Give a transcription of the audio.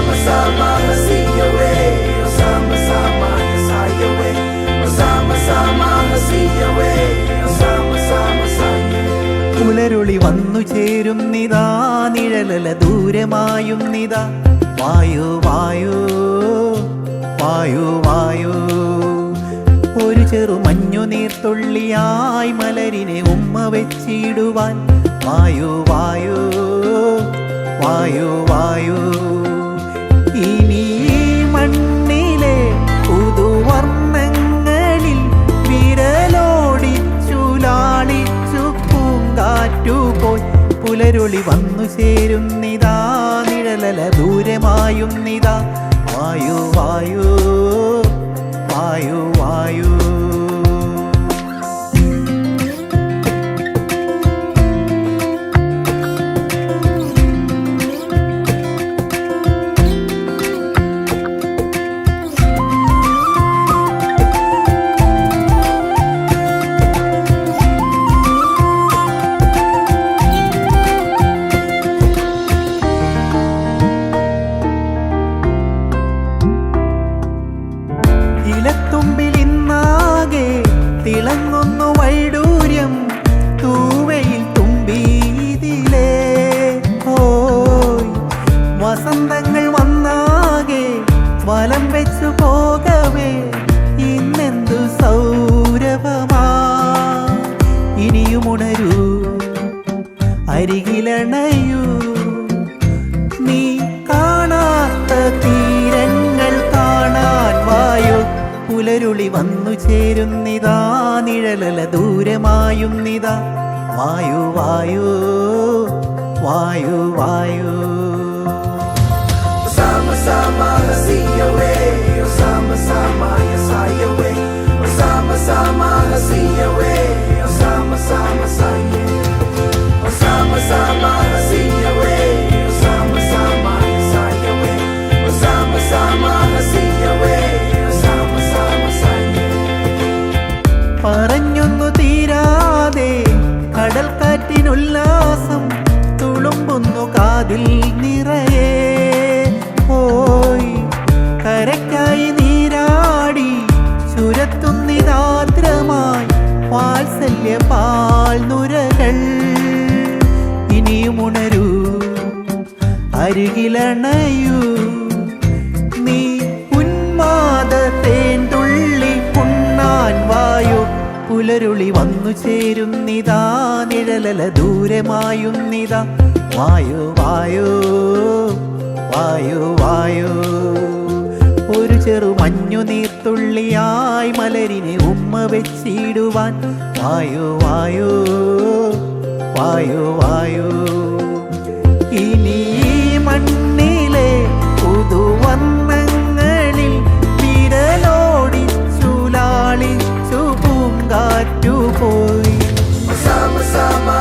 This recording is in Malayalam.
Sama-sama hasiyawe, sama-sama yasayawe, sama-sama hasiyawe, sama-sama saye. പുലരുളി വന്നു ചേരുന്നിതാ, നിഴലല ദൂരമായുന്നിതാ. വായു വായു വായു വായു, ഒരു ചെറു മഞ്ഞു നീർത്തുള്ളിയായി മലരിനെ ഉമ്മ വെച്ചിടുവാൻ. വായു വായു വായു വായു, ഇനി മണ്ണിലെ പുതുവർണ്ണങ്ങളിൽ വിരലോടിച്ചു ലാളിച്ചു പൂങ്കാറ്റുപോയി. പുലരുളി വന്നു ചേരുന്നിതാ, നിഴലല ദൂരമായുന്നിതാ. വായു വായു വായു വായു. ഇലത്തുമ്പിലിന്നാകെ തിളങ്ങുന്നു വൈഡൂര്യം, തൂവയിൽ തുമ്പീതിലേ. ഹോയ് വസന്തങ്ങൾ വന്നാകെ വലം വെച്ചു പോകവേ, ഇന്നെന്തു സൗരഭമാ. ഇനിയുമുണരൂ, അരികിലണയൂ, നീ കാണാത്ത തീരങ്ങൾ കാണാൻ വായോ. പുലരുളി വന്നു ചേരുന്നിതാ, നിഴലല ദൂരമായുന്നിതാ. വായു വായു വായു വായു. Sama-sama hasiyawe, sama-sama yasayawe, sama-sama hasiyawe, sama-sama saye. Sama-sama hasiyawe, sama-sama yasayawe, sama-sama hasiyawe, sama-sama saye. പറഞ്ഞൊന്നു തീരാതെ കടൽക്കാറ്റിനുല്ലാസം തുളുമ്പുന്നു കാതിൽ നിറയെ. പോയി കരയ്ക്കായി നീരാടി ചുരത്തുന്നിതാദ്രമായി വാത്സല്യ പാൽനുരകൾ. ഇനിയുമുണരൂ, അരികിലണയൂ, നീ ഉന്മാദ തേൻതുള്ളി പുണ്ണാൻ വായോ. പുലരുളി വന്നു ചേരുന്നിതാ, നിഴലല ദൂരമായുന്നിതാ. വായു വായു വായു വായു, ഒരു ചെറു മഞ്ഞു നീർത്തുള്ളിയായി മലരിനെ ഉമ്മ വെച്ചിടുവാൻ. വായു വായു വായു വായു, ഇനി മണ്ണിലെ പുതുവർണ്ണങ്ങളിൽ വിരലോടിച്ചു ലാളിച്ചു പൂങ്കാറ്റുപോയി. Sama-sama